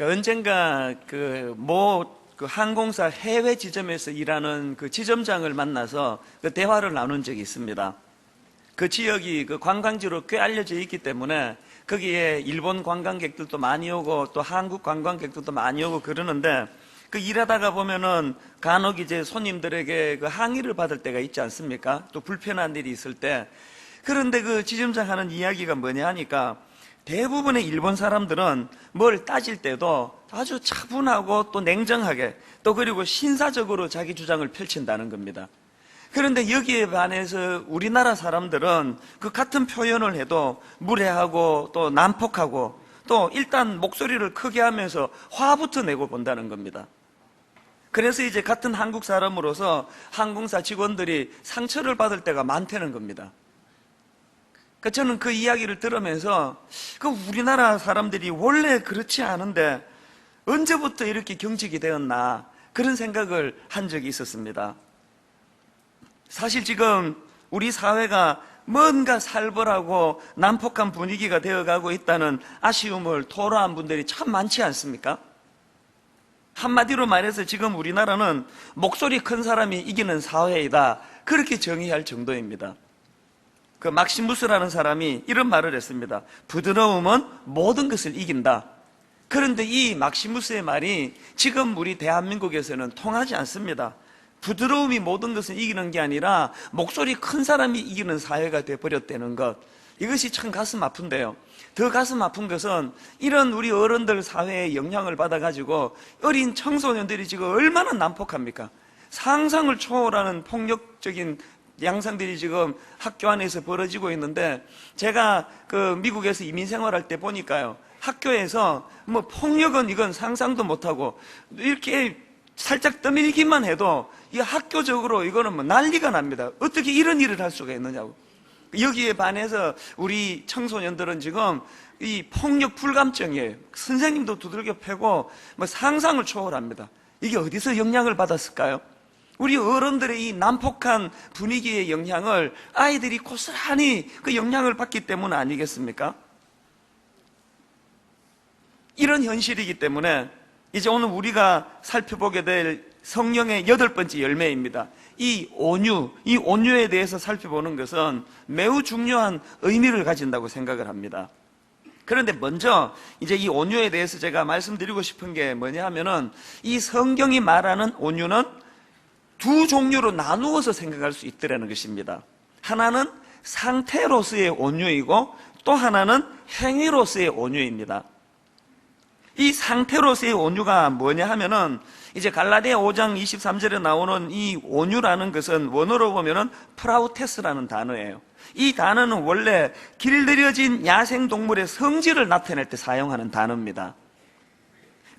언젠가 그 항공사 해외 지점에서 일하는 그 지점장을 만나서 그 대화를 나눈 적이 있습니다. 그 지역이 그 관광지로 꽤 알려져 있기 때문에 거기에 일본 관광객들도 많이 오고 또 한국 관광객들도 많이 오고 그러는데, 그 일하다가 보면은 간혹 이제 손님들에게 그 항의를 받을 때가 있지 않습니까? 또 불편한 일이 있을 때. 그런데 그 지점장 하는 이야기가 뭐냐 하니까, 대부분의 일본 사람들은 뭘 따질 때도 아주 차분하고 또 냉정하게, 또 그리고 신사적으로 자기 주장을 펼친다는 겁니다. 그런데 여기에 반해서 우리나라 사람들은 그 같은 표현을 해도 무례하고 또 난폭하고 또 일단 목소리를 크게 하면서 화부터 내고 본다는 겁니다. 그래서 이제 같은 한국 사람으로서 항공사 직원들이 상처를 받을 때가 많다는 겁니다. 저는 그 이야기를 들으면서 그 우리나라 사람들이 원래 그렇지 않은데 언제부터 이렇게 경직이 되었나, 그런 생각을 한 적이 있었습니다. 사실 지금 우리 사회가 뭔가 살벌하고 난폭한 분위기가 되어가고 있다는 아쉬움을 토로한 분들이 참 많지 않습니까? 한마디로 말해서 지금 우리나라는 목소리 큰 사람이 이기는 사회이다, 그렇게 정의할 정도입니다. 그 막시무스라는 사람이 이런 말을 했습니다. 부드러움은 모든 것을 이긴다. 그런데 이 막시무스의 말이 지금 우리 대한민국에서는 통하지 않습니다. 부드러움이 모든 것을 이기는 게 아니라 목소리 큰 사람이 이기는 사회가 되어버렸다는 것, 이것이 참 가슴 아픈데요. 더 가슴 아픈 것은 이런 우리 어른들 사회에 영향을 받아가지고 어린 청소년들이 지금 얼마나 난폭합니까? 상상을 초월하는 폭력적인 양상들이 지금 학교 안에서 벌어지고 있는데, 제가 그 미국에서 이민 생활할 때 보니까요, 학교에서 뭐 폭력은 이건 상상도 못하고 이렇게 살짝 떠밀기만 해도 이 학교적으로 이거는 뭐 난리가 납니다. 어떻게 이런 일을 할 수가 있느냐고. 여기에 반해서 우리 청소년들은 지금 이 폭력 불감증이에요. 선생님도 두들겨 패고 뭐 상상을 초월합니다. 이게 어디서 영향을 받았을까요? 우리 어른들의 이 난폭한 분위기의 영향을 아이들이 고스란히 그 영향을 받기 때문 아니겠습니까? 이런 현실이기 때문에 이제 오늘 우리가 살펴보게 될 성령의 8번째 열매입니다. 이 온유에 대해서 살펴보는 것은 매우 중요한 의미를 가진다고 생각을 합니다. 그런데 먼저 이제 이 온유에 대해서 제가 말씀드리고 싶은 게 뭐냐 하면은, 이 성경이 말하는 온유는 두 종류로 나누어서 생각할 수 있더라는 것입니다. 하나는 상태로서의 온유이고 또 하나는 행위로서의 온유입니다. 이 상태로서의 온유가 뭐냐 하면은, 이제 갈라디아 5장 23절에 나오는 이 온유라는 것은 원어로 보면은 프라우테스라는 단어예요. 이 단어는 원래 길들여진 야생동물의 성질을 나타낼 때 사용하는 단어입니다.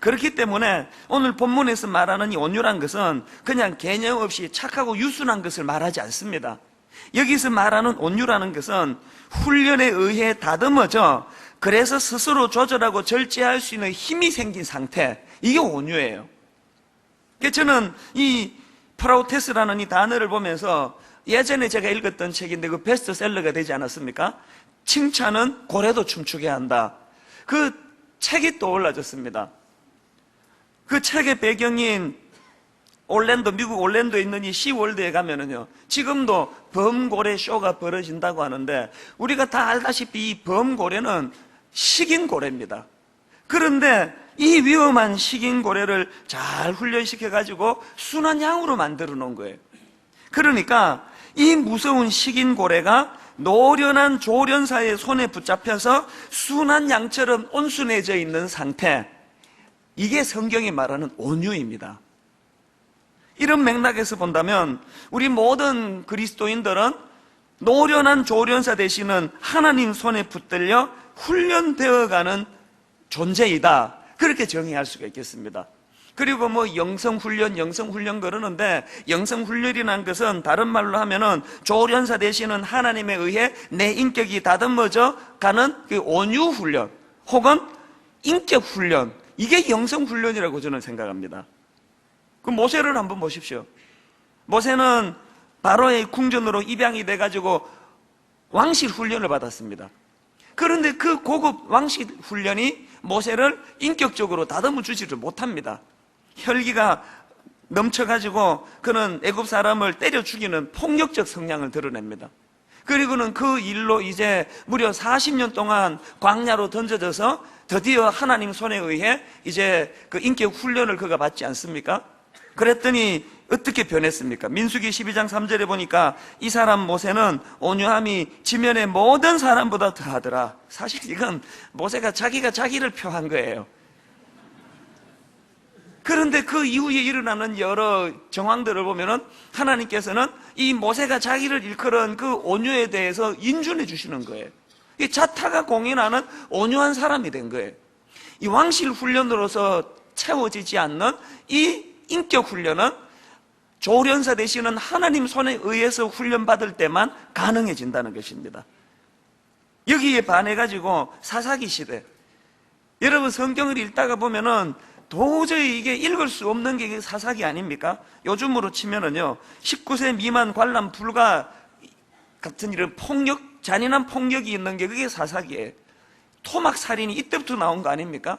그렇기 때문에 오늘 본문에서 말하는 이 온유란 것은 그냥 개념 없이 착하고 유순한 것을 말하지 않습니다. 여기서 말하는 온유라는 것은 훈련에 의해 다듬어져 그래서 스스로 조절하고 절제할 수 있는 힘이 생긴 상태, 이게 온유예요. 저는 이 프라우테스라는 이 단어를 보면서 예전에 제가 읽었던 책인데 그 베스트셀러가 되지 않았습니까? 칭찬은 고래도 춤추게 한다. 그 책이 떠올라졌습니다. 그 책의 배경인 미국 올랜도에 있는 이 시월드에 가면은요, 지금도 범고래 쇼가 벌어진다고 하는데, 우리가 다 알다시피 이 범고래는 식인 고래입니다. 그런데 이 위험한 식인 고래를 잘 훈련시켜가지고 순한 양으로 만들어 놓은 거예요. 그러니까 이 무서운 식인 고래가 노련한 조련사의 손에 붙잡혀서 순한 양처럼 온순해져 있는 상태, 이게 성경이 말하는 온유입니다. 이런 맥락에서 본다면 우리 모든 그리스도인들은 노련한 조련사 되시는 하나님 손에 붙들려 훈련되어가는 존재이다, 그렇게 정의할 수가 있겠습니다. 그리고 뭐 영성훈련 그러는데, 영성훈련이라는 것은 다른 말로 하면은 조련사 되시는 하나님에 의해 내 인격이 다듬어져 가는 그 온유훈련 혹은 인격훈련, 이게 영성훈련이라고 저는 생각합니다. 그 모세를 한번 보십시오. 모세는 바로의 궁전으로 입양이 돼가지고 왕실 훈련을 받았습니다. 그런데 그 고급 왕실 훈련이 모세를 인격적으로 다듬어 주지를 못합니다. 혈기가 넘쳐가지고 그는 애굽 사람을 때려 죽이는 폭력적 성향을 드러냅니다. 그리고는 그 일로 이제 무려 40년 동안 광야로 던져져서 드디어 하나님 손에 의해 이제 그 인격 훈련을 그가 받지 않습니까? 그랬더니 어떻게 변했습니까? 민수기 12장 3절에 보니까 이 사람 모세는 온유함이 지면의 모든 사람보다 더하더라. 사실 이건 모세가 자기가 자기를 표한 거예요. 그런데 그 이후에 일어나는 여러 정황들을 보면은 하나님께서는 이 모세가 자기를 일컬은 그 온유에 대해서 인준해 주시는 거예요. 이 자타가 공인하는 온유한 사람이 된 거예요. 이 왕실 훈련으로서 채워지지 않는 이 인격 훈련은 조련사 되시는 하나님 손에 의해서 훈련받을 때만 가능해진다는 것입니다. 여기에 반해가지고 사사기 시대, 여러분 성경을 읽다가 보면은 도저히 이게 읽을 수 없는 게 사사기 아닙니까? 요즘으로 치면은요, 19세 미만 관람 불가 같은 이런 폭력, 잔인한 폭력이 있는 게 그게 사사기예요. 토막 살인이 이때부터 나온 거 아닙니까?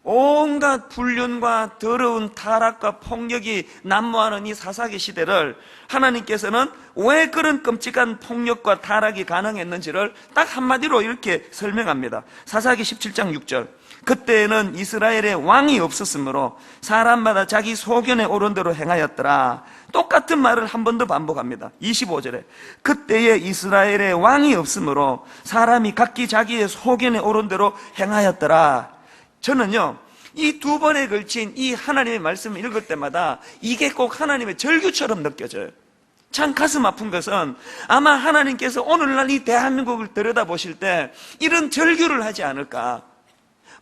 온갖 불륜과 더러운 타락과 폭력이 난무하는 이 사사기 시대를 하나님께서는 왜 그런 끔찍한 폭력과 타락이 가능했는지를 딱 한마디로 이렇게 설명합니다. 사사기 17장 6절, 그때에는 이스라엘에 왕이 없었으므로 사람마다 자기 소견에 오른 대로 행하였더라. 똑같은 말을 한 번 더 반복합니다. 25절에 그때에 이스라엘에 왕이 없으므로 사람이 각기 자기의 소견에 오른 대로 행하였더라. 저는요, 이 두 번에 걸친 이 하나님의 말씀을 읽을 때마다 이게 꼭 하나님의 절규처럼 느껴져요. 참 가슴 아픈 것은 아마 하나님께서 오늘날 이 대한민국을 들여다보실 때 이런 절규를 하지 않을까.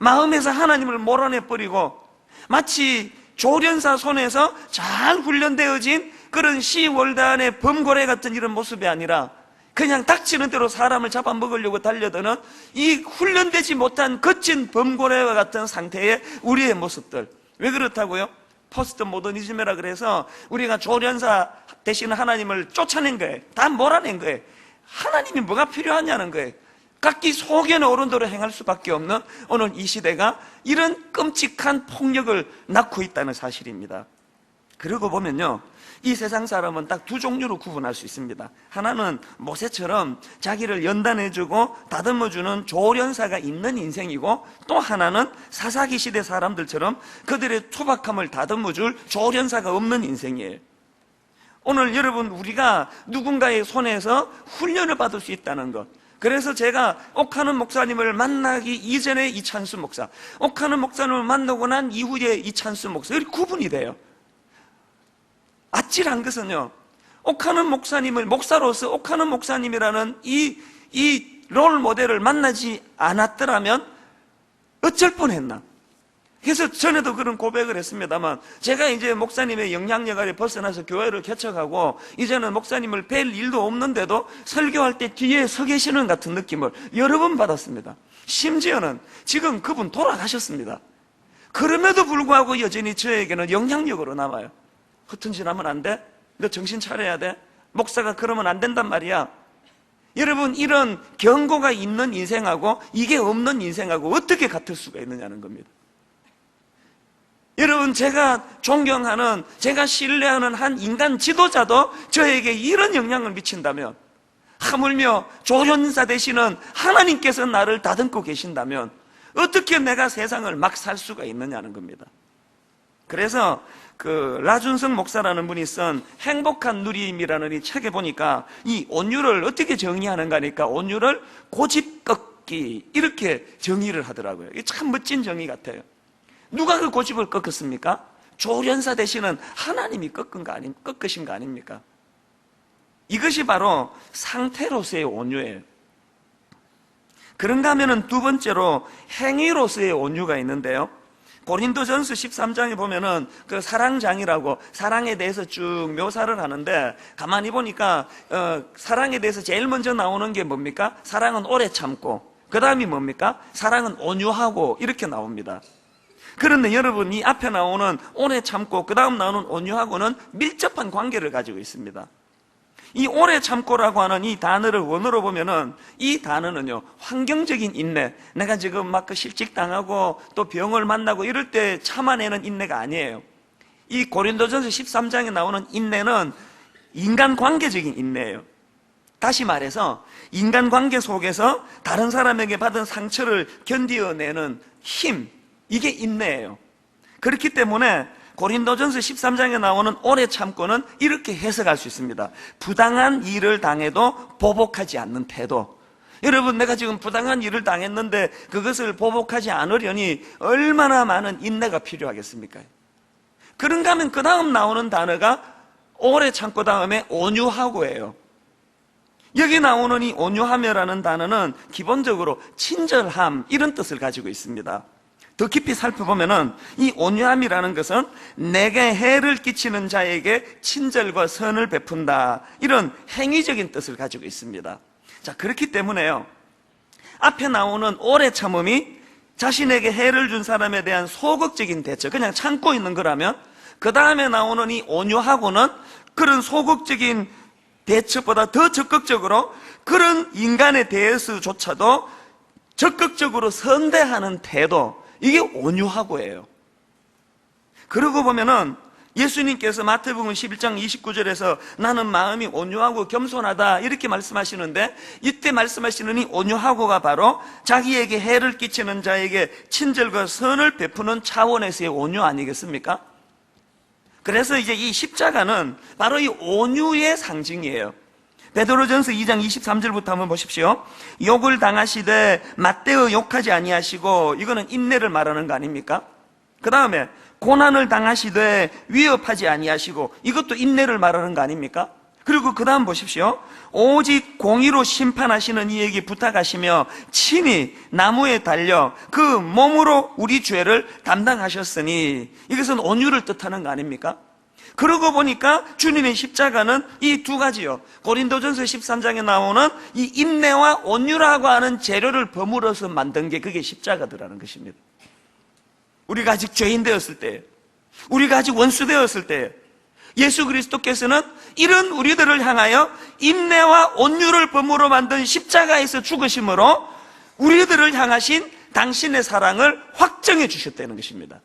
마음에서 하나님을 몰아내버리고 마치 조련사 손에서 잘 훈련되어진 그런 시월단의 범고래 같은 이런 모습이 아니라 그냥 닥치는 대로 사람을 잡아먹으려고 달려드는 이 훈련되지 못한 거친 범고래와 같은 상태의 우리의 모습들. 왜 그렇다고요? 포스트 모더니즘이라 그래서 우리가 조련사 되시는 하나님을 쫓아낸 거예요. 다 몰아낸 거예요. 하나님이 뭐가 필요하냐는 거예요. 각기 소견에 오른 대로 행할 수밖에 없는 오늘 이 시대가 이런 끔찍한 폭력을 낳고 있다는 사실입니다. 그러고 보면요, 이 세상 사람은 딱 두 종류로 구분할 수 있습니다. 하나는 모세처럼 자기를 연단해주고 다듬어주는 조련사가 있는 인생이고, 또 하나는 사사기 시대 사람들처럼 그들의 투박함을 다듬어줄 조련사가 없는 인생이에요. 오늘 여러분, 우리가 누군가의 손에서 훈련을 받을 수 있다는 것, 그래서 제가 옥하는 목사님을 만나기 이전에 이찬수 목사, 옥하는 목사님을 만나고 난 이후에 이찬수 목사, 이렇게 구분이 돼요. 아찔한 것은요, 옥하는 목사님을, 목사로서 옥하는 목사님이라는 이 롤 모델을 만나지 않았더라면 어쩔 뻔했나. 그래서 전에도 그런 고백을 했습니다만, 제가 이제 목사님의 영향력 아래 벗어나서 교회를 개척하고 이제는 목사님을 뵐 일도 없는데도 설교할 때 뒤에 서 계시는 같은 느낌을 여러 번 받았습니다. 심지어는 지금 그분 돌아가셨습니다. 그럼에도 불구하고 여전히 저에게는 영향력으로 남아요. 허튼 짓 하면 안 돼? 너 정신 차려야 돼? 목사가 그러면 안 된단 말이야. 여러분, 이런 경고가 있는 인생하고 이게 없는 인생하고 어떻게 같을 수가 있느냐는 겁니다. 여러분, 제가 존경하는, 제가 신뢰하는 한 인간 지도자도 저에게 이런 영향을 미친다면, 하물며 조련사 되시는 하나님께서 나를 다듬고 계신다면 어떻게 내가 세상을 막 살 수가 있느냐는 겁니다. 그래서 그 라준성 목사라는 분이 쓴 행복한 누림이라는 이 책에 보니까 이 온유를 어떻게 정의하는가 하니까 온유를 고집 꺾기, 이렇게 정의를 하더라고요. 이게 참 멋진 정의 같아요. 누가 그 고집을 꺾었습니까? 조련사 되시는 하나님이 꺾으신 거 아닙니까? 이것이 바로 상태로서의 온유예요. 그런가 하면은 두 번째로 행위로서의 온유가 있는데요, 고린도전서 13장에 보면은 그 사랑장이라고 사랑에 대해서 쭉 묘사를 하는데, 가만히 보니까 사랑에 대해서 제일 먼저 나오는 게 뭡니까? 사랑은 오래 참고, 그 다음이 뭡니까? 사랑은 온유하고, 이렇게 나옵니다. 그런데 여러분, 이 앞에 나오는 오래 참고 그 다음 나오는 온유하고는 밀접한 관계를 가지고 있습니다. 이 오래 참고라고 하는 이 단어를 원어로 보면은 이 단어는요, 환경적인 인내, 내가 지금 막 그 실직당하고 또 병을 만나고 이럴 때 참아내는 인내가 아니에요. 이 고린도전서 13장에 나오는 인내는 인간관계적인 인내예요. 다시 말해서 인간관계 속에서 다른 사람에게 받은 상처를 견디어내는 힘, 이게 인내예요. 그렇기 때문에 고린도전서 13장에 나오는 오래 참고는 이렇게 해석할 수 있습니다. 부당한 일을 당해도 보복하지 않는 태도. 여러분, 내가 지금 부당한 일을 당했는데 그것을 보복하지 않으려니 얼마나 많은 인내가 필요하겠습니까? 그런가 하면 그 다음 나오는 단어가 오래 참고 다음에 온유하고예요. 여기 나오는 이 온유함이라는 단어는 기본적으로 친절함, 이런 뜻을 가지고 있습니다. 더 깊이 살펴보면은 이 온유함이라는 것은 내게 해를 끼치는 자에게 친절과 선을 베푼다, 이런 행위적인 뜻을 가지고 있습니다. 자, 그렇기 때문에요, 앞에 나오는 오래 참음이 자신에게 해를 준 사람에 대한 소극적인 대처, 그냥 참고 있는 거라면, 그 다음에 나오는 이 온유하고는 그런 소극적인 대처보다 더 적극적으로 그런 인간에 대해서조차도 적극적으로 선대하는 태도, 이게 온유하고예요. 그러고 보면은 예수님께서 마태복음 11장 29절에서 나는 마음이 온유하고 겸손하다, 이렇게 말씀하시는데, 이때 말씀하시는 이 온유하고가 바로 자기에게 해를 끼치는 자에게 친절과 선을 베푸는 차원에서의 온유 아니겠습니까? 그래서 이제 이 십자가는 바로 이 온유의 상징이에요. 베드로전서 2장 23절부터 한번 보십시오. 욕을 당하시되 맞대어 욕하지 아니하시고, 이거는 인내를 말하는 거 아닙니까? 그 다음에 고난을 당하시되 위협하지 아니하시고, 이것도 인내를 말하는 거 아닙니까? 그리고 그 다음 보십시오. 오직 공의로 심판하시는 이에게 부탁하시며 친히 나무에 달려 그 몸으로 우리 죄를 담당하셨으니, 이것은 온유를 뜻하는 거 아닙니까? 그러고 보니까 주님의 십자가는 이 두 가지요, 고린도전서 13장에 나오는 이 인내와 온유라고 하는 재료를 버무려서 만든 게 그게 십자가더라는 것입니다. 우리가 아직 죄인 되었을 때, 우리가 아직 원수 되었을 때, 예수 그리스도께서는 이런 우리들을 향하여 인내와 온유를 범으로 만든 십자가에서 죽으심으로 우리들을 향하신 당신의 사랑을 확정해 주셨다는 것입니다.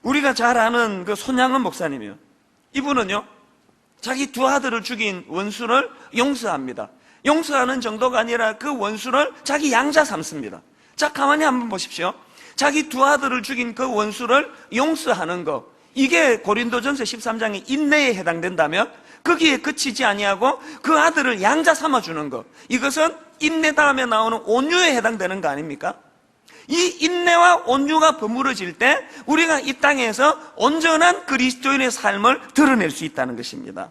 우리가 잘 아는 그 손양은 목사님이요, 이분은요, 자기 두 아들을 죽인 원수를 용서합니다. 용서하는 정도가 아니라 그 원수를 자기 양자 삼습니다. 자, 가만히 한번 보십시오. 자기 두 아들을 죽인 그 원수를 용서하는 거, 이게 고린도전서 13장의 인내에 해당된다면 거기에 그치지 아니하고 그 아들을 양자 삼아주는 거, 이것은 인내 다음에 나오는 온유에 해당되는 거 아닙니까? 이 인내와 온유가 버무려질 때 우리가 이 땅에서 온전한 그리스도인의 삶을 드러낼 수 있다는 것입니다.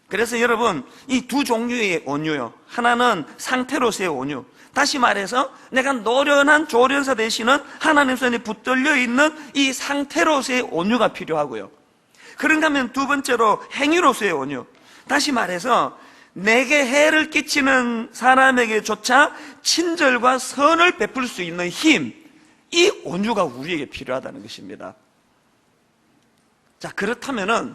그래서 여러분, 이 두 종류의 온유요, 하나는 상태로서의 온유, 다시 말해서 내가 노련한 조련사 되시는 하나님 손에 붙들려 있는 이 상태로서의 온유가 필요하고요, 그런가 하면 두 번째로 행위로서의 온유, 다시 말해서 내게 해를 끼치는 사람에게조차 친절과 선을 베풀 수 있는 힘, 이 온유가 우리에게 필요하다는 것입니다. 자, 그렇다면은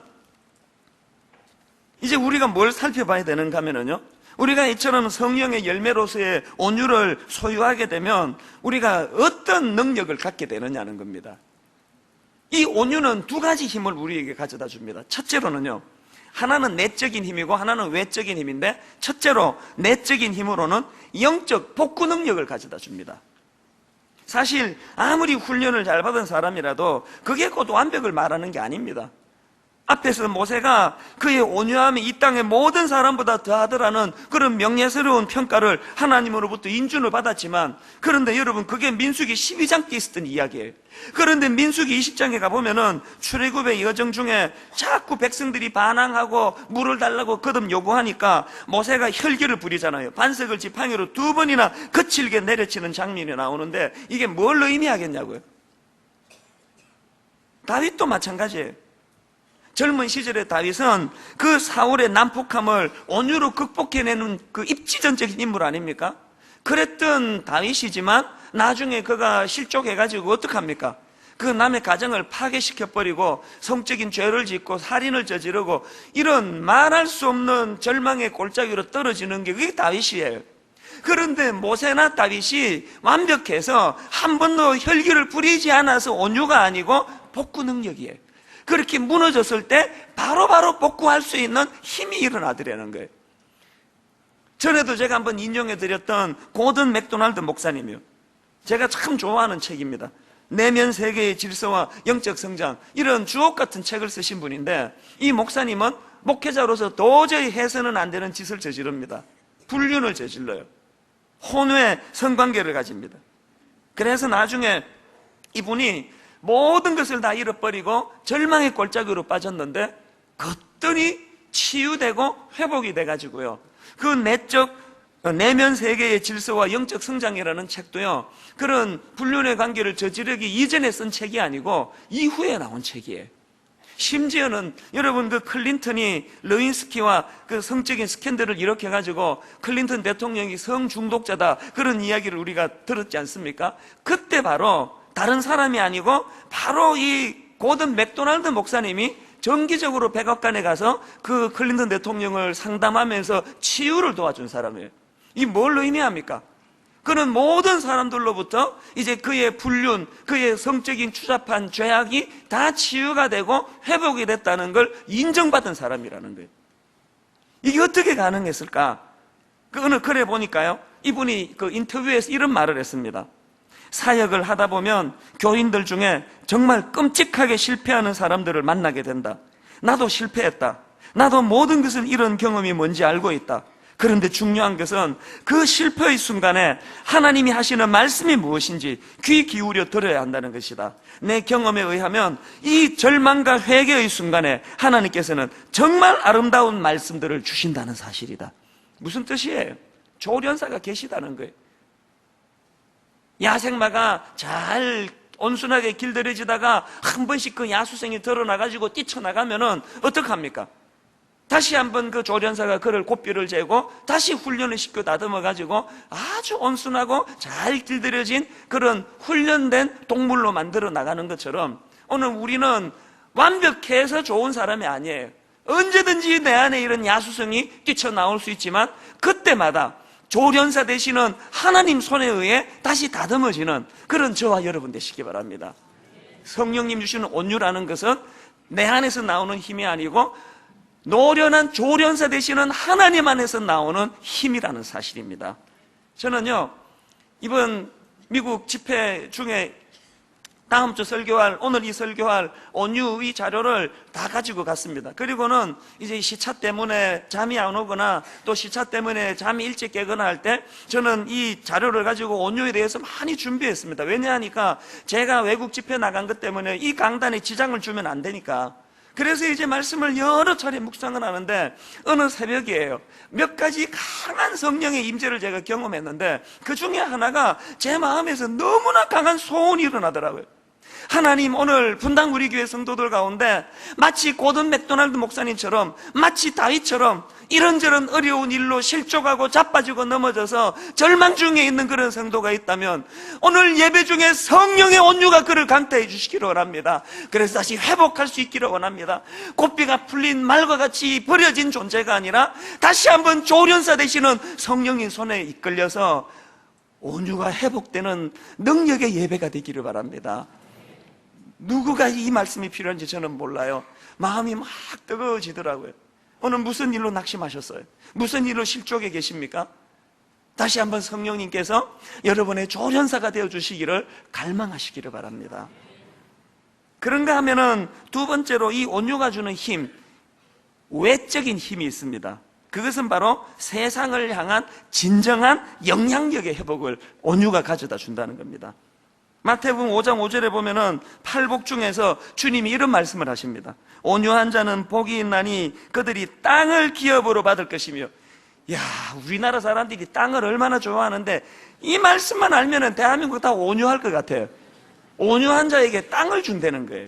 이제 우리가 뭘 살펴봐야 되는가 하면요, 우리가 이처럼 성령의 열매로서의 온유를 소유하게 되면 우리가 어떤 능력을 갖게 되느냐는 겁니다. 이 온유는 두 가지 힘을 우리에게 가져다 줍니다. 첫째로는요, 하나는 내적인 힘이고 하나는 외적인 힘인데, 첫째로 내적인 힘으로는 영적 복구 능력을 가져다 줍니다. 사실 아무리 훈련을 잘 받은 사람이라도 그게 곧 완벽을 말하는 게 아닙니다. 앞에서 모세가 그의 온유함이 이 땅의 모든 사람보다 더하더라는 그런 명예스러운 평가를 하나님으로부터 인준을 받았지만, 그런데 여러분, 그게 민수기 12장 때 있었던 이야기예요. 그런데 민수기 20장에 가보면은 출애굽의 여정 중에 자꾸 백성들이 반항하고 물을 달라고 거듭 요구하니까 모세가 혈기를 부리잖아요. 반석을 지팡이로 2번이나 거칠게 내려치는 장면이 나오는데, 이게 뭘 의미하겠냐고요. 다윗도 마찬가지예요. 젊은 시절에 다윗은 그 사울의 난폭함을 온유로 극복해내는 그 입지전적인 인물 아닙니까? 그랬던 다윗이지만 나중에 그가 실족해가지고 어떡합니까? 그 남의 가정을 파괴시켜버리고 성적인 죄를 짓고 살인을 저지르고 이런 말할 수 없는 절망의 골짜기로 떨어지는 게 그게 다윗이에요. 그런데 모세나 다윗이 완벽해서 한 번도 혈기를 부리지 않아서 온유가 아니고 복구 능력이에요. 그렇게 무너졌을 때 바로바로 복구할 수 있는 힘이 일어나더라는 거예요. 전에도 제가 한번 인용해드렸던 고든 맥도날드 목사님이요. 제가 참 좋아하는 책입니다. 내면 세계의 질서와 영적 성장, 이런 주옥 같은 책을 쓰신 분인데, 이 목사님은 목회자로서 도저히 해서는 안 되는 짓을 저지릅니다. 불륜을 저질러요. 혼외 성관계를 가집니다. 그래서 나중에 이분이 모든 것을 다 잃어버리고 절망의 골짜기로 빠졌는데 거뜬히 치유되고 회복이 돼가지고요, 그 내면 세계의 질서와 영적 성장이라는 책도요, 그런 불륜의 관계를 저지르기 이전에 쓴 책이 아니고 이후에 나온 책이에요. 심지어는 여러분, 그 클린턴이 레윈스키와 그 성적인 스캔들을 일으켜가지고 클린턴 대통령이 성중독자다, 그런 이야기를 우리가 들었지 않습니까? 그때 바로 다른 사람이 아니고 바로 이 고든 맥도날드 목사님이 정기적으로 백악관에 가서 그 클린턴 대통령을 상담하면서 치유를 도와준 사람이에요. 이 뭘 의미합니까? 그는 모든 사람들로부터 이제 그의 불륜, 그의 성적인 추잡한 죄악이 다 치유가 되고 회복이 됐다는 걸 인정받은 사람이라는 거예요. 이게 어떻게 가능했을까? 그 어느 글에 보니까요, 이분이 그 인터뷰에서 이런 말을 했습니다. 사역을 하다 보면 교인들 중에 정말 끔찍하게 실패하는 사람들을 만나게 된다. 나도 실패했다. 나도 모든 것을 잃은 경험이 뭔지 알고 있다. 그런데 중요한 것은 그 실패의 순간에 하나님이 하시는 말씀이 무엇인지 귀 기울여 들어야 한다는 것이다. 내 경험에 의하면 이 절망과 회개의 순간에 하나님께서는 정말 아름다운 말씀들을 주신다는 사실이다. 무슨 뜻이에요? 조련사가 계시다는 거예요. 야생마가 잘 온순하게 길들여지다가 한 번씩 그 야수생이 드러나가지고 뛰쳐나가면은 어떡합니까? 다시 한번 그 조련사가 그를 고삐를 재고 다시 훈련을 시켜 다듬어가지고 아주 온순하고 잘 길들여진 그런 훈련된 동물로 만들어 나가는 것처럼 오늘 우리는 완벽해서 좋은 사람이 아니에요. 언제든지 내 안에 이런 야수성이 뛰쳐나올 수 있지만 그때마다 조련사 되시는 하나님 손에 의해 다시 다듬어지는 그런 저와 여러분 되시기 바랍니다. 성령님 주시는 온유라는 것은 내 안에서 나오는 힘이 아니고 노련한 조련사 되시는 하나님 안에서 나오는 힘이라는 사실입니다. 저는요, 이번 미국 집회 중에 다음 주 설교할, 오늘 이 설교할 온유 이 자료를 다 가지고 갔습니다. 그리고는 이제 시차 때문에 잠이 안 오거나 또 시차 때문에 잠이 일찍 깨거나 할 때 저는 이 자료를 가지고 온유에 대해서 많이 준비했습니다. 왜냐하니까 제가 외국 집회 나간 것 때문에 이 강단에 지장을 주면 안 되니까. 그래서 이제 말씀을 여러 차례 묵상을 하는데 어느 새벽이에요. 몇 가지 강한 성령의 임재를 제가 경험했는데 그 중에 하나가 제 마음에서 너무나 강한 소원이 일어나더라고요. 하나님, 오늘 분당 우리 교회 성도들 가운데 마치 고든 맥도날드 목사님처럼, 마치 다윗처럼 이런저런 어려운 일로 실족하고 자빠지고 넘어져서 절망 중에 있는 그런 성도가 있다면 오늘 예배 중에 성령의 온유가 그를 강타해 주시기를 원합니다. 그래서 다시 회복할 수 있기를 원합니다. 고삐가 풀린 말과 같이 버려진 존재가 아니라 다시 한번 조련사 되시는 성령의 손에 이끌려서 온유가 회복되는 능력의 예배가 되기를 바랍니다. 누구가 이 말씀이 필요한지 저는 몰라요. 마음이 막 뜨거워지더라고요. 오늘 무슨 일로 낙심하셨어요? 무슨 일로 실족해 계십니까? 다시 한번 성령님께서 여러분의 조련사가 되어주시기를 갈망하시기를 바랍니다. 그런가 하면은 두 번째로 이 온유가 주는 힘, 외적인 힘이 있습니다. 그것은 바로 세상을 향한 진정한 영향력의 회복을 온유가 가져다 준다는 겁니다. 마태복음 5장 5절에 보면은 팔복 중에서 주님이 이런 말씀을 하십니다. 온유한 자는 복이 있나니 그들이 땅을 기업으로 받을 것이며. 야, 우리나라 사람들이 땅을 얼마나 좋아하는데 이 말씀만 알면은 대한민국 다 온유할 것 같아요. 온유한 자에게 땅을 준다는 거예요.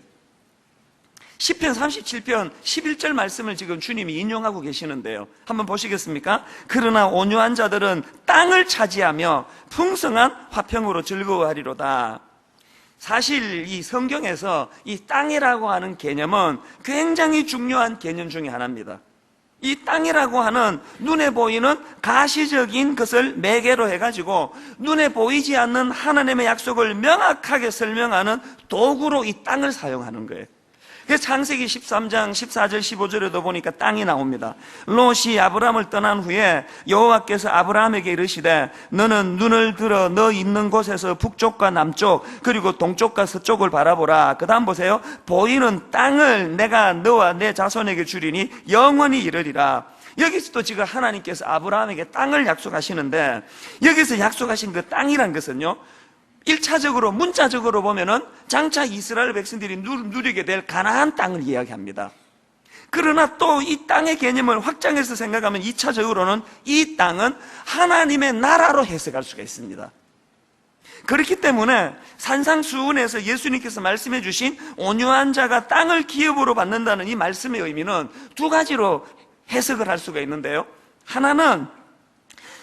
시편 37편 11절 말씀을 지금 주님이 인용하고 계시는데요, 한번 보시겠습니까? 그러나 온유한 자들은 땅을 차지하며 풍성한 화평으로 즐거워하리로다. 사실 이 성경에서 이 땅이라고 하는 개념은 굉장히 중요한 개념 중에 하나입니다. 이 땅이라고 하는 눈에 보이는 가시적인 것을 매개로 해가지고 눈에 보이지 않는 하나님의 약속을 명확하게 설명하는 도구로 이 땅을 사용하는 거예요. 그래서 창세기 13장 14절 15절에도 보니까 땅이 나옵니다. 롯이 아브라함을 떠난 후에 여호와께서 아브라함에게 이르시되 너는 눈을 들어 너 있는 곳에서 북쪽과 남쪽 그리고 동쪽과 서쪽을 바라보라. 그 다음 보세요. 보이는 땅을 내가 너와 내 자손에게 주리니 영원히 이르리라. 여기서도 지금 하나님께서 아브라함에게 땅을 약속하시는데, 여기서 약속하신 그 땅이란 것은요, 1차적으로 문자적으로 보면은 장차 이스라엘 백성들이 누리게 될 가나안 땅을 이야기합니다. 그러나 또 이 땅의 개념을 확장해서 생각하면 2차적으로는 이 땅은 하나님의 나라로 해석할 수가 있습니다. 그렇기 때문에 산상수훈에서 예수님께서 말씀해 주신 온유한 자가 땅을 기업으로 받는다는 이 말씀의 의미는 두 가지로 해석을 할 수가 있는데요, 하나는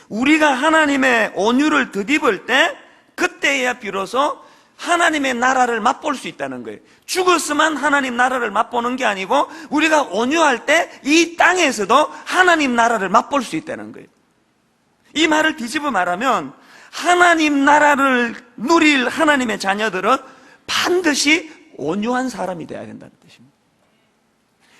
우리가 하나님의 온유를 덧입을 때 그때야 비로소 하나님의 나라를 맛볼 수 있다는 거예요. 죽었으면 하나님 나라를 맛보는 게 아니고 우리가 온유할 때 이 땅에서도 하나님 나라를 맛볼 수 있다는 거예요. 이 말을 뒤집어 말하면 하나님 나라를 누릴 하나님의 자녀들은 반드시 온유한 사람이 되어야 된다는 뜻입니다.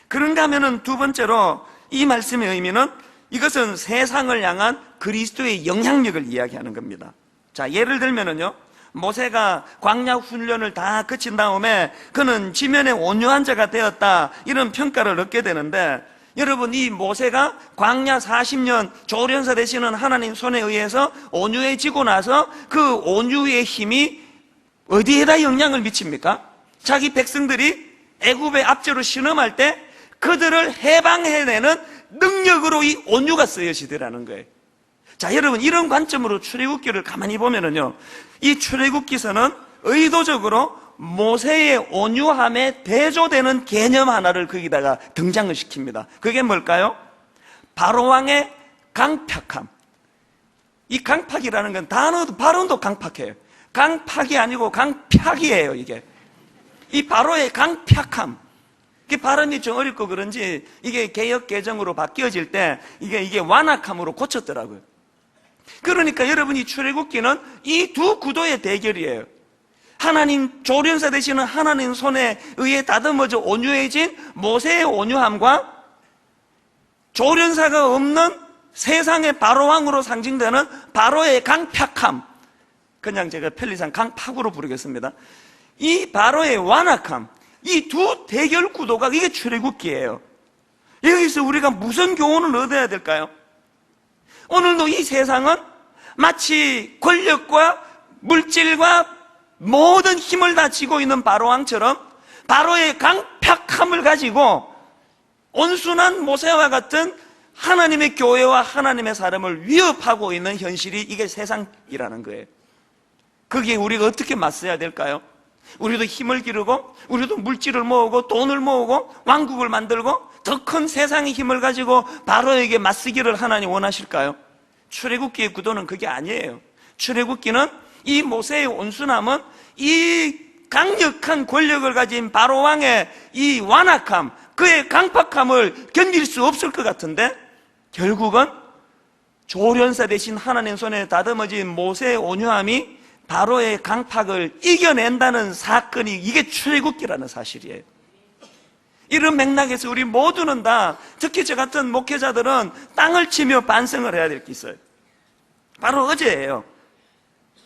그런가 하면은 두 번째로 이 말씀의 의미는 이것은 세상을 향한 그리스도의 영향력을 이야기하는 겁니다. 자, 예를 들면은요, 모세가 광야 훈련을 다 거친 다음에 그는 지면에 온유한 자가 되었다, 이런 평가를 얻게 되는데, 여러분, 이 모세가 광야 40년 조련사 되시는 하나님 손에 의해서 온유해지고 나서 그 온유의 힘이 어디에다 영향을 미칩니까? 자기 백성들이 애굽의 압제로 신음할 때 그들을 해방해내는 능력으로 이 온유가 쓰여지더라는 거예요. 자, 여러분, 이런 관점으로 출애굽기를 가만히 보면은요, 이 출애굽기서는 의도적으로 모세의 온유함에 대조되는 개념 하나를 거기다가 등장을 시킵니다. 그게 뭘까요? 바로왕의 강팍함. 이 강팍이라는 건 단어도, 발음도 강팍해요. 강팍이 아니고 강팍이에요, 이게. 이 바로의 강팍함. 이게 발음이 좀 어렵고 그런지 이게 개역 개정으로 바뀌어질 때 이게 완악함으로 고쳤더라고요. 그러니까 여러분, 이 출애굽기는 이 두 구도의 대결이에요. 하나님 조련사 되시는 하나님 손에 의해 다듬어져 온유해진 모세의 온유함과 조련사가 없는 세상의 바로왕으로 상징되는 바로의 강팍함, 그냥 제가 편리상 강팍으로 부르겠습니다. 이 바로의 완악함, 이 두 대결 구도가 이게 출애굽기예요. 여기서 우리가 무슨 교훈을 얻어야 될까요? 오늘도 이 세상은 마치 권력과 물질과 모든 힘을 다 쥐고 있는 바로왕처럼 바로의 강팍함을 가지고 온순한 모세와 같은 하나님의 교회와 하나님의 사람을 위협하고 있는 현실이 이게 세상이라는 거예요. 거기에 우리가 어떻게 맞서야 될까요? 우리도 힘을 기르고 우리도 물질을 모으고 돈을 모으고 왕국을 만들고 더 큰 세상의 힘을 가지고 바로에게 맞서기를 하나님 원하실까요? 출애굽기의 구도는 그게 아니에요. 출애굽기는 이 모세의 온순함은 이 강력한 권력을 가진 바로왕의 이 완악함, 그의 강팍함을 견딜 수 없을 것 같은데 결국은 조련사 대신 하나님 손에 다듬어진 모세의 온유함이 바로의 강팍을 이겨낸다는 사건이 이게 출애굽기라는 사실이에요. 이런 맥락에서 우리 모두는 다, 특히 저 같은 목회자들은 땅을 치며 반성을 해야 될 게 있어요. 바로 어제예요.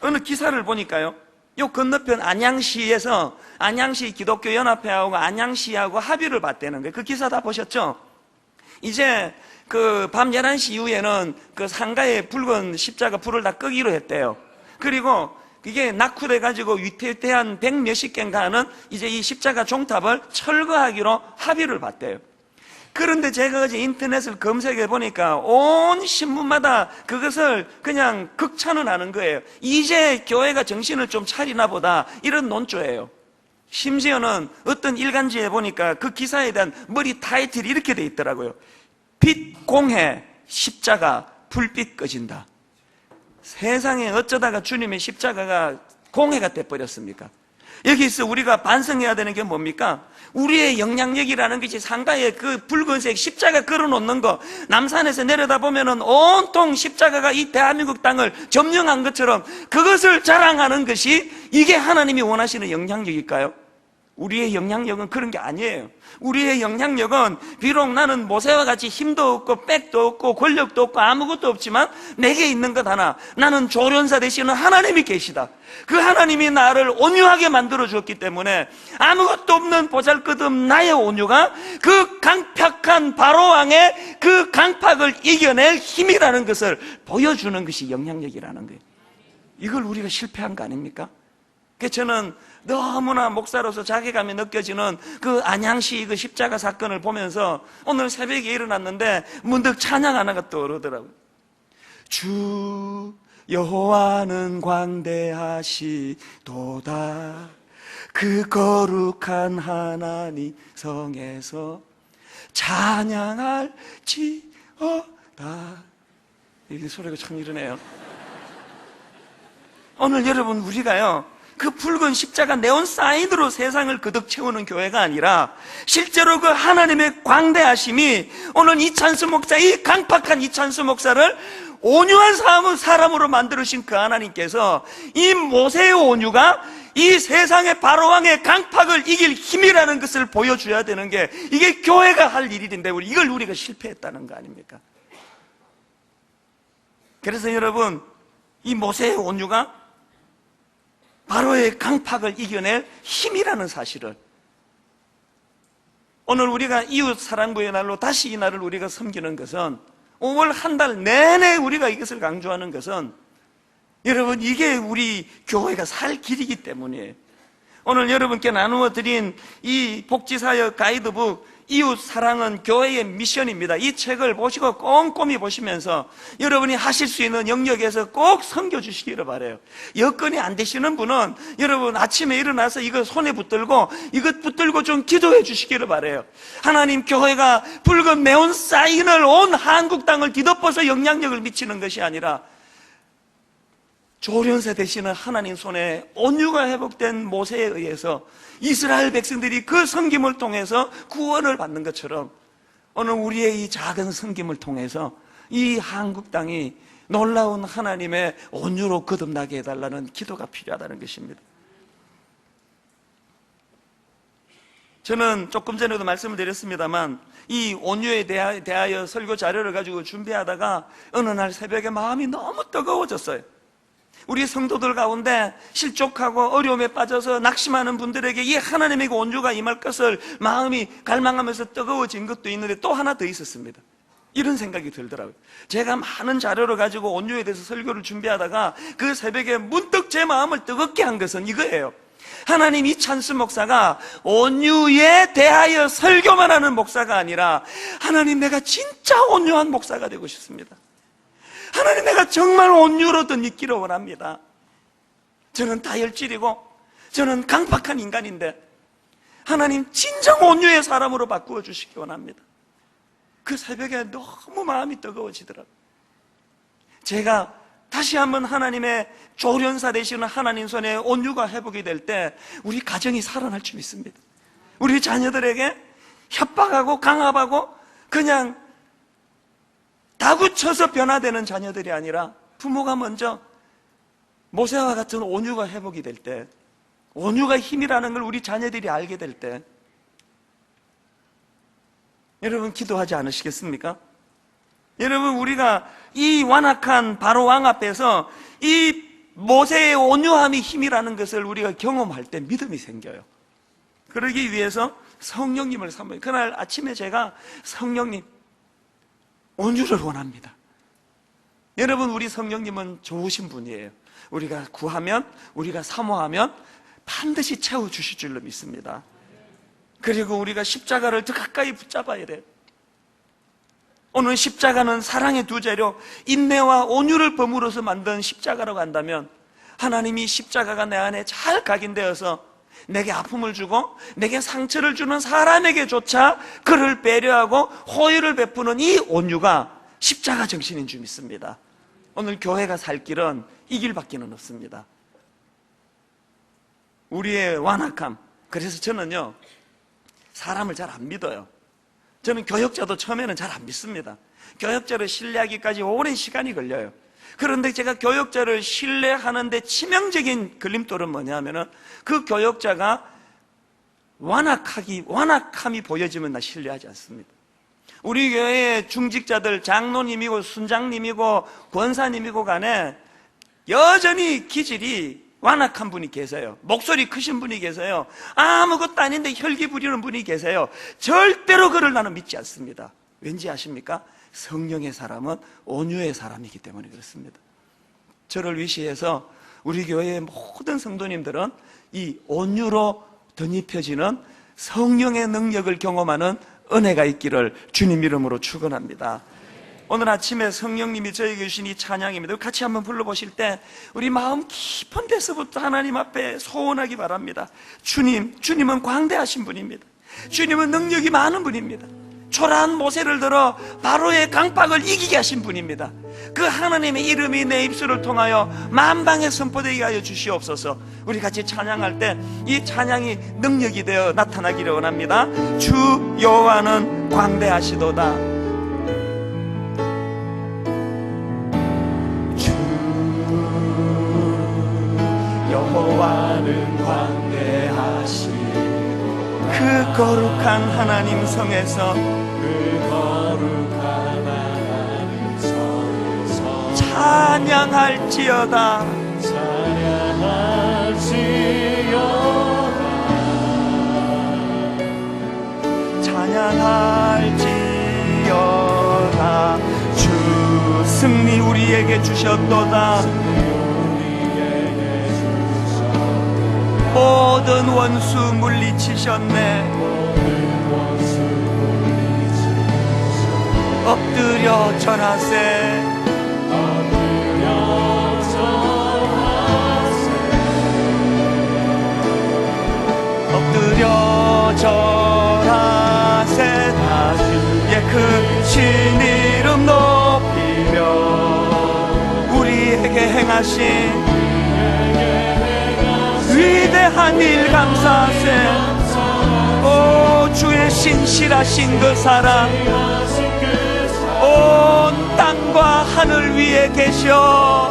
어느 기사를 보니까요, 요 건너편 안양시에서 안양시 기독교 연합회하고 안양시하고 합의를 봤다는 거예요. 그 기사 다 보셨죠? 이제 그 밤 11시 이후에는 그 상가에 붉은 십자가 불을 다 끄기로 했대요. 그리고 이게 낙후돼가지고 위태위태한 100 몇십 개인가 하는 이제 이 십자가 종탑을 철거하기로 합의를 봤대요. 그런데 제가 어제 인터넷을 검색해 보니까 온 신문마다 그것을 그냥 극찬을 하는 거예요. 이제 교회가 정신을 좀 차리나 보다, 이런 논조예요. 심지어는 어떤 일간지에 보니까 그 기사에 대한 머리 타이틀이 이렇게 돼 있더라고요. 빛 공해, 십자가, 불빛 꺼진다. 세상에 어쩌다가 주님의 십자가가 공해가 돼버렸습니까? 여기서 우리가 반성해야 되는 게 뭡니까? 우리의 영향력이라는 것이 상가에 그 붉은색 십자가 걸어놓는 거, 남산에서 내려다보면은 온통 십자가가 이 대한민국 땅을 점령한 것처럼 그것을 자랑하는 것이 이게 하나님이 원하시는 영향력일까요? 우리의 영향력은 그런 게 아니에요. 우리의 영향력은 비록 나는 모세와 같이 힘도 없고 백도 없고 권력도 없고 아무것도 없지만 내게 있는 것 하나, 나는 조련사 되시는 하나님이 계시다. 그 하나님이 나를 온유하게 만들어 주었기 때문에 아무것도 없는 보잘것없는 나의 온유가 그 강팍한 바로왕의 그 강팍을 이겨낼 힘이라는 것을 보여주는 것이 영향력이라는 거예요. 이걸 우리가 실패한 거 아닙니까? 그래서 저는 너무나 목사로서 자괴감이 느껴지는 그 안양시 그 십자가 사건을 보면서 오늘 새벽에 일어났는데 문득 찬양 하나가 떠오르더라고요. 주 여호와는 광대하시도다. 그 거룩한 하나님 성에서 찬양할지어다. 이 소리가 참 이러네요. 오늘 여러분 우리가요 그 붉은 십자가 네온 사인으로 세상을 그득 채우는 교회가 아니라 실제로 그 하나님의 광대하심이 오늘 이찬수 목사, 이 강팍한 이찬수 목사를 온유한 사람으로 만들으신 그 하나님께서 이 모세의 온유가 이 세상의 바로왕의 강팍을 이길 힘이라는 것을 보여줘야 되는 게 이게 교회가 할 일인데 이걸 우리가 실패했다는 거 아닙니까? 그래서 여러분 이 모세의 온유가 바로의 강팍을 이겨낼 힘이라는 사실을 오늘 우리가 이웃 사랑부의 날로 다시 이 날을 우리가 섬기는 것은 5월 한 달 내내 우리가 이것을 강조하는 것은 여러분 이게 우리 교회가 살 길이기 때문이에요. 오늘 여러분께 나누어 드린 이 복지사역 가이드북 이웃 사랑은 교회의 미션입니다. 이 책을 보시고 꼼꼼히 보시면서 여러분이 하실 수 있는 영역에서 꼭 섬겨주시기를 바라요. 여건이 안 되시는 분은 여러분 아침에 일어나서 이거 손에 붙들고 이것 붙들고 좀 기도해 주시기를 바라요. 하나님 교회가 붉은 네온 사인을 온 한국 땅을 뒤덮어서 영향력을 미치는 것이 아니라 조련사 되시는 하나님 손에 온유가 회복된 모세에 의해서 이스라엘 백성들이 그 섬김을 통해서 구원을 받는 것처럼 오늘 우리의 이 작은 섬김을 통해서 이 한국 땅이 놀라운 하나님의 온유로 거듭나게 해달라는 기도가 필요하다는 것입니다. 저는 조금 전에도 말씀을 드렸습니다만 이 온유에 대하여 설교 자료를 가지고 준비하다가 어느 날 새벽에 마음이 너무 뜨거워졌어요. 우리 성도들 가운데 실족하고 어려움에 빠져서 낙심하는 분들에게 이 하나님의 온유가 임할 것을 마음이 갈망하면서 뜨거워진 것도 있는데 또 하나 더 있었습니다. 이런 생각이 들더라고요. 제가 많은 자료를 가지고 온유에 대해서 설교를 준비하다가 그 새벽에 문득 제 마음을 뜨겁게 한 것은 이거예요. 하나님 이찬수 목사가 온유에 대하여 설교만 하는 목사가 아니라 하나님 내가 진짜 온유한 목사가 되고 싶습니다. 하나님 내가 정말 온유로 더 있기를 원합니다. 저는 다혈질이고 저는 강팍한 인간인데 하나님 진정 온유의 사람으로 바꾸어 주시기 원합니다. 그 새벽에 너무 마음이 뜨거워지더라고요. 제가 다시 한번 하나님의 조련사 되시는 하나님 손에 온유가 회복이 될 때 우리 가정이 살아날 줄 믿습니다. 우리 자녀들에게 협박하고 강압하고 그냥 다구쳐서 변화되는 자녀들이 아니라 부모가 먼저 모세와 같은 온유가 회복이 될 때, 온유가 힘이라는 걸 우리 자녀들이 알게 될 때 여러분 기도하지 않으시겠습니까? 여러분 우리가 이 완악한 바로왕 앞에서 이 모세의 온유함이 힘이라는 것을 우리가 경험할 때 믿음이 생겨요. 그러기 위해서 성령님을 삼아요. 그날 아침에 제가 성령님 온유를 원합니다. 여러분 우리 성령님은 좋으신 분이에요. 우리가 구하면 우리가 사모하면 반드시 채워주실 줄로 믿습니다. 그리고 우리가 십자가를 더 가까이 붙잡아야 돼요. 오늘 십자가는 사랑의 두 재료 인내와 온유를 버무려서 만든 십자가라고 한다면 하나님이 십자가가 내 안에 잘 각인되어서 내게 아픔을 주고 내게 상처를 주는 사람에게조차 그를 배려하고 호의를 베푸는 이 온유가 십자가 정신인 줄 믿습니다. 오늘 교회가 살 길은 이 길밖에는 없습니다. 우리의 완악함. 그래서 저는요, 사람을 잘 안 믿어요. 저는 교역자도 처음에는 잘 안 믿습니다. 교역자를 신뢰하기까지 오랜 시간이 걸려요. 그런데 제가 교역자를 신뢰하는데 치명적인 걸림돌은 뭐냐면은 그 교역자가 완악함이 보여지면 나 신뢰하지 않습니다. 우리 교회의 중직자들, 장로님이고 순장님이고 권사님이고 간에 여전히 기질이 완악한 분이 계세요. 목소리 크신 분이 계세요. 아무것도 아닌데 혈기 부리는 분이 계세요. 절대로 그를 나는 믿지 않습니다. 왠지 아십니까? 성령의 사람은 온유의 사람이기 때문에 그렇습니다. 저를 위시해서 우리 교회의 모든 성도님들은 이 온유로 덧입혀지는 성령의 능력을 경험하는 은혜가 있기를 주님 이름으로 축원합니다. 오늘 아침에 성령님이 저에게 주신 이 찬양입니다. 같이 한번 불러보실 때 우리 마음 깊은 데서부터 하나님 앞에 소원하기 바랍니다. 주님은 광대하신 분입니다. 주님은 능력이 많은 분입니다. 초라한 모세를 들어 바로의 강박을 이기게 하신 분입니다. 그 하나님의 이름이 내 입술을 통하여 만방에 선포되게 하여 주시옵소서. 우리 같이 찬양할 때 이 찬양이 능력이 되어 나타나기를 원합니다. 주 여호와는 광대하시도다. 주 여호와는 광대하시도다. 그 거룩한 하나님 성에서 찬양할지어다. 찬양할지어다. 주 승리 우리에게 주셨도다. 모든 원수 물리치셨네. 엎드려 절하세. 엎드려 절하세. 주의 크신 이름 높이며 우리에게 행하신 위대한 일 감사하세. 오 주의 신실하신 그 사랑 온 땅과 하늘 위에 계셔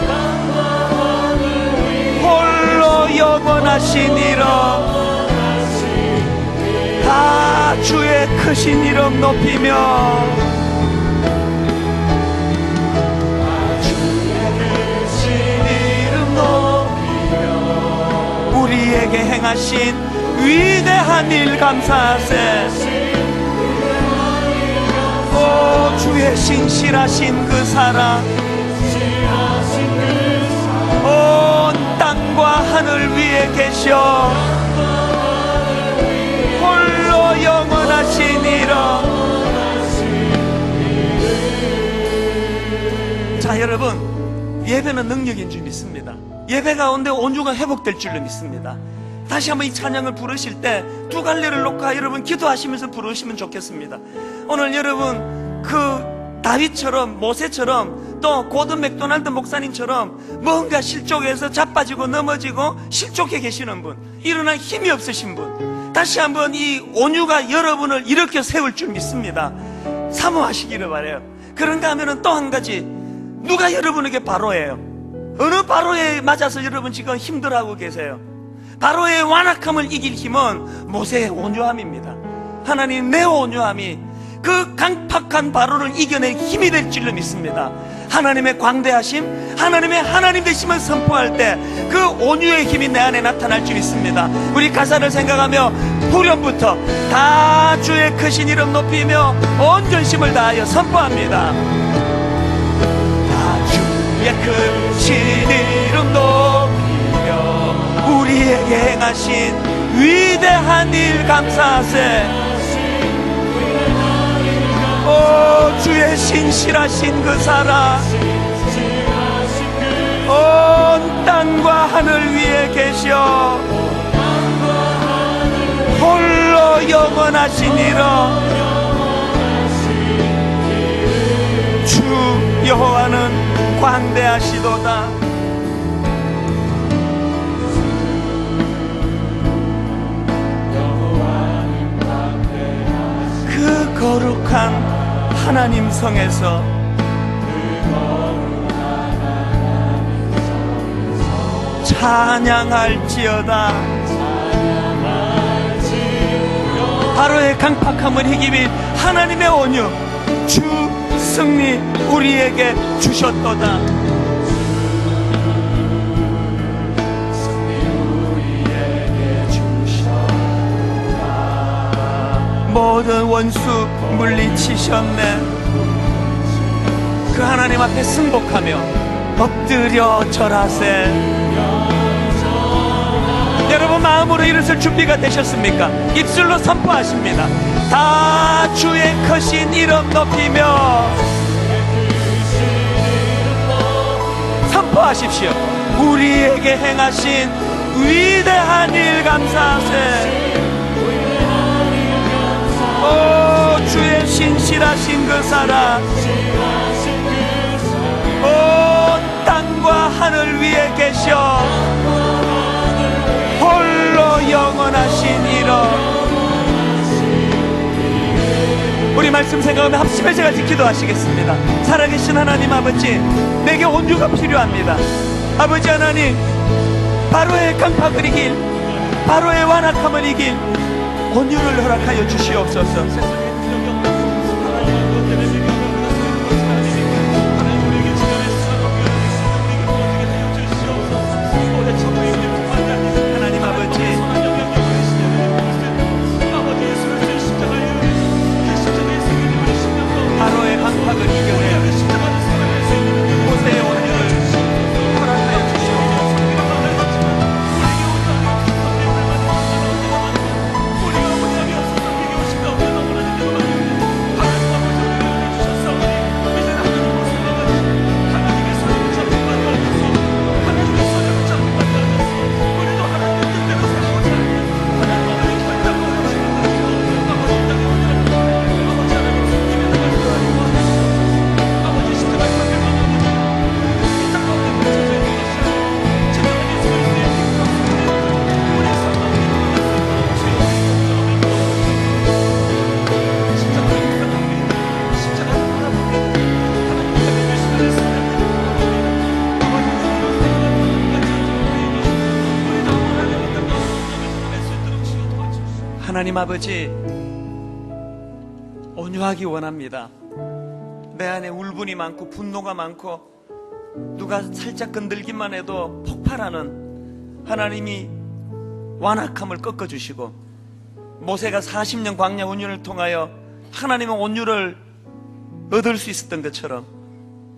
홀로 영원하신 이름 다 주의 크신 이름 높이며 우리에게 행하신 위대한 일 감사하세. 오 주의 신실하신 그 사랑 온 땅과 하늘 위에 계셔 홀로 영원하신 이름. 자 여러분, 예배는 능력인 줄 믿습니다. 예배 가운데 온유가 회복될 줄로 믿습니다. 다시 한번 이 찬양을 부르실 때 두 갈래를 놓고 여러분 기도하시면서 부르시면 좋겠습니다. 오늘 여러분 그 다윗처럼 모세처럼 또 고든 맥도날드 목사님처럼 뭔가 실족해서 자빠지고 넘어지고 실족해 계시는 분, 일어날 힘이 없으신 분, 다시 한번 이 온유가 여러분을 일으켜 세울 줄 믿습니다. 사모하시기를 바라요. 그런가 하면은 또 한 가지, 누가 여러분에게 바로예요? 어느 바로에 맞아서 여러분 지금 힘들어하고 계세요? 바로의 완악함을 이길 힘은 모세의 온유함입니다. 하나님 내 온유함이 그 강팍한 바로를 이겨낼 힘이 될 줄로 믿습니다. 하나님의 광대하심, 하나님의 하나님 되심을 선포할 때 그 온유의 힘이 내 안에 나타날 줄 믿습니다. 우리 가사를 생각하며 후렴부터 다 주의 크신 이름 높이며 온 전심을 다하여 선포합니다. 다 주의 크신 이름 높이며 우리에게 행하신 위대한 일 감사하세. 오 주의 신실하신 그 사랑 온 땅과 하늘 위에 계셔 홀로 영원하신 이름 주 여호와는 광대하시도다. 거룩한 하나님 성에서 찬양할지어다. 바로의 강팍함을 이기는 하나님의 온유, 주 승리 우리에게 주셨도다. 모든 원수 물리치셨네. 그 하나님 앞에 승복하며 엎드려 절하세. 여러분 마음으로 일으킬 준비가 되셨습니까? 입술로 선포하십니다. 다 주의 크신 이름 높이며 선포하십시오. 우리에게 행하신 위대한 일 감사하세. 오 주의 신실하신 그 사랑, 온 땅과 하늘 위에 계셔 홀로 영원하신 이름. 우리 말씀 생각하며 합심해서 같이 기도하시겠습니다. 살아계신 하나님 아버지, 내게 온유가 필요합니다. 아버지 하나님, 바로의 강팍을 이길, 바로의 완악함을 이길 온유를 허락하여 주시옵소서. 하나님 아버지, 온유하기 원합니다. 내 안에 울분이 많고 분노가 많고 누가 살짝 건들기만 해도 폭발하는 하나님이 완악함을 꺾어주시고, 모세가 40년 광야 운율을 통하여 하나님의 온유를 얻을 수 있었던 것처럼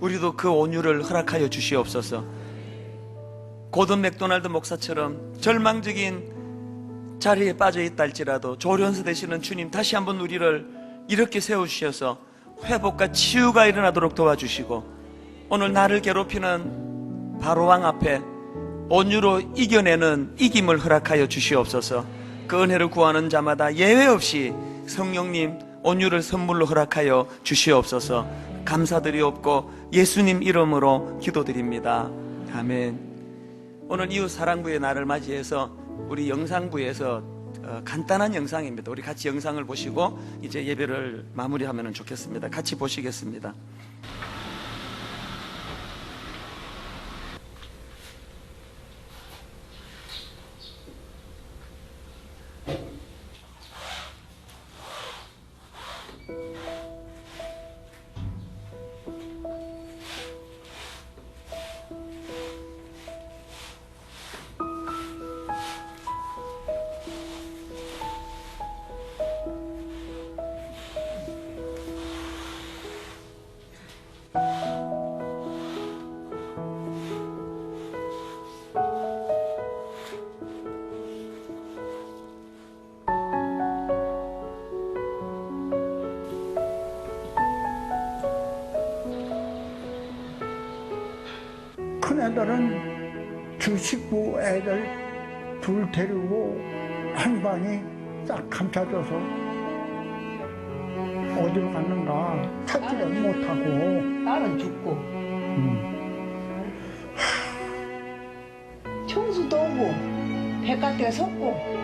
우리도 그 온유를 허락하여 주시옵소서. 고든 맥도날드 목사처럼 절망적인 자리에 빠져 있다 할지라도 조련사 되시는 주님, 다시 한번 우리를 이렇게 세우셔서 회복과 치유가 일어나도록 도와주시고, 오늘 나를 괴롭히는 바로왕 앞에 온유로 이겨내는 이김을 허락하여 주시옵소서. 그 은혜를 구하는 자마다 예외 없이 성령님 온유를 선물로 허락하여 주시옵소서. 감사드리옵고 예수님 이름으로 기도드립니다. 아멘. 오늘 이웃 사랑부의 날을 맞이해서 우리 영상부에서 간단한 영상입니다. 우리 같이 영상을 보시고 이제 예배를 마무리하면 좋겠습니다. 같이 보시겠습니다. 큰애들은 주식부 애들 둘 데리고 한 방이 딱 감싸줘서 어디로 갔는가 찾지를 못하고, 딸은 죽고 청수도 오고 백가대가 섰고.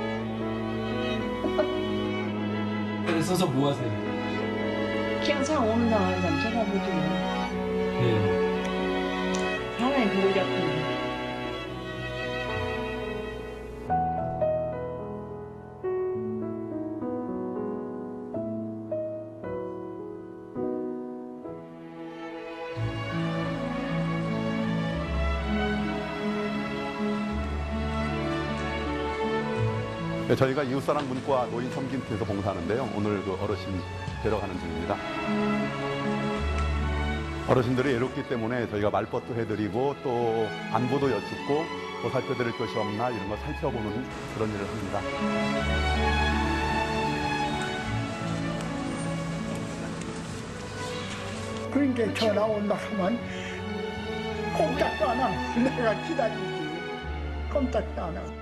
서서 뭐 하세요? 평생 오는 날 제가 보지 뭐. 하나님 보고 잡고. 네, 저희가 이웃사랑 문과 노인 섬김팀에서 봉사하는데요. 오늘 그 어르신 뵈러 가는 중입니다. 어르신들이 외롭기 때문에 저희가 말벗도 해드리고 또 안부도 여쭙고 또 살펴드릴 것이 없나 이런 걸 살펴보는 그런 일을 합니다. 그러니까 전화 온다 하면 꼼짝도 안 하고 내가 기다리지. 꼼짝도 안 하고.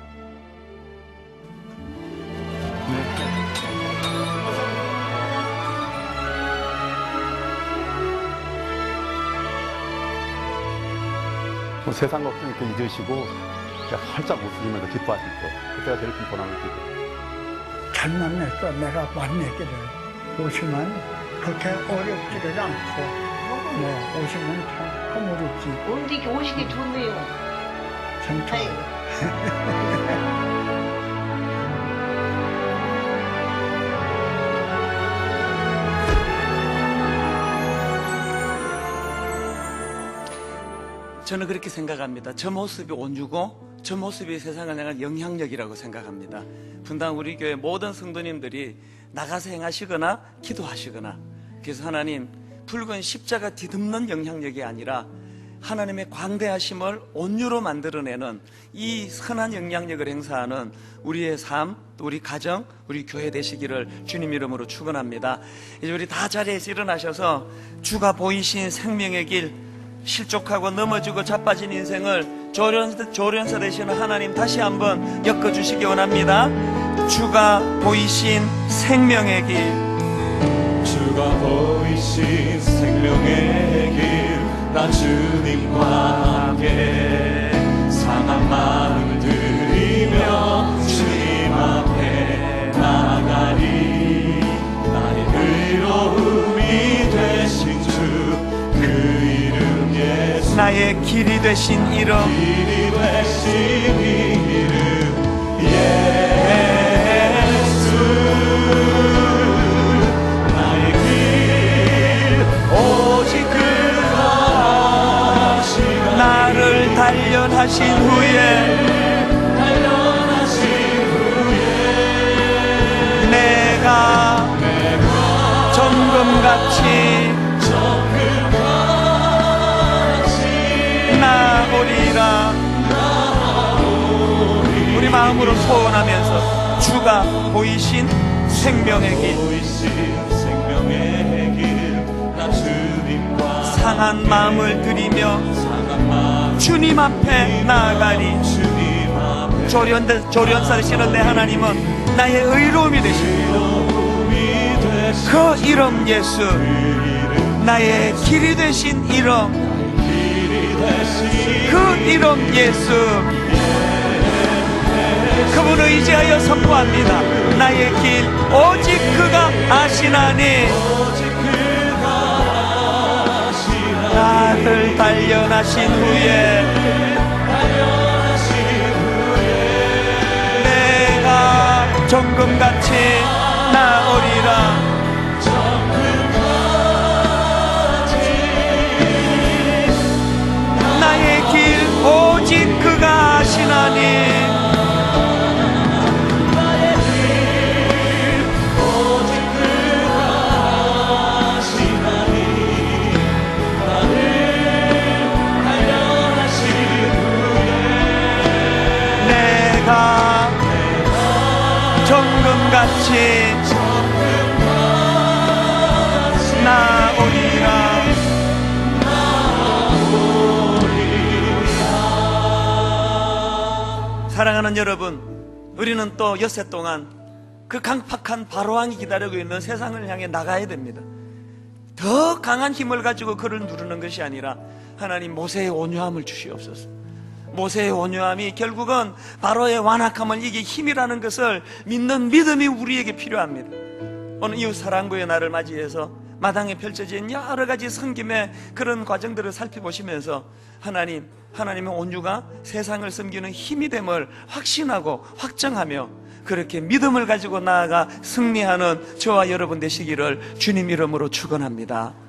뭐 세상 걱정 이렇게 잊으시고 활짝 웃으면서 기뻐하실 때 그때가 제일 큰 보람을 주죠. 잘 만났어. 내가 만나기를. 오시면 그렇게 어렵지를 않고 오시면 참 허물었지. 오늘 이렇게 오시기 좋네요. 참 좋아요. 저는 그렇게 생각합니다. 저 모습이 온유고 저 모습이 세상을 향한 영향력이라고 생각합니다. 분당 우리 교회 모든 성도님들이 나가서 행하시거나 기도하시거나 그래서 하나님 붉은 십자가 뒤덮는 영향력이 아니라 하나님의 광대하심을 온유로 만들어내는 이 선한 영향력을 행사하는 우리의 삶, 또 우리 가정, 우리 교회 되시기를 주님 이름으로 축원합니다. 이제 우리 다 자리에서 일어나셔서 주가 보이신 생명의 길, 실족하고 넘어지고 자빠진 인생을 조련사 되시는 하나님 다시 한번 엮어주시기 원합니다. 주가 보이신 생명의 길, 주가 보이신 생명의 길, 나 주님과 함께 상한 마음을 들이며 주님 앞에 나가리. 나의 의로움이 되신 주 그 이름 예수, 나의 길이 되신 이름, 길이 되신 이름 예수. 나의 길 오직 그가 하시라. 나를 단련하신 후에 내가 정금같이 나오리라. 우리 마음으로 소원하면서 주가 보이신 생명의 길, 생명의 길, 나 주님과 상한 마음을 들이며 상한 마음 주님 앞에 나아가리. 주님 앞에 조련사 되시는 내 하나님은 나의 의로움이 되십니다. 의로움이 되신 그 이름 예수, 나의 길이 되신 이름, 길이 되신 그 이름 예수, 그분을 의지하여 선포합니다. 나의 길 오직 그가 아시나니. 오직 그가 아시나. 나를 단련하신 후에 내가 정금같이 나오리라. 나의 길 오직 그가 아시나니. 내가 정금같이 나오리라. 사랑하는 여러분, 우리는 또 엿새 동안 그 강팍한 바로왕이 기다리고 있는 세상을 향해 나가야 됩니다. 더 강한 힘을 가지고 그를 누르는 것이 아니라 하나님 모세의 온유함을 주시옵소서. 모세의 온유함이 결국은 바로의 완악함을 이길 힘이라는 것을 믿는 믿음이 우리에게 필요합니다. 오늘 이웃 사랑부의 날을 맞이해서 마당에 펼쳐진 여러 가지 섬김의 그런 과정들을 살펴보시면서 하나님의 온유가 세상을 섬기는 힘이 됨을 확신하고 확정하며 그렇게 믿음을 가지고 나아가 승리하는 저와 여러분 되시기를 주님 이름으로 축원합니다.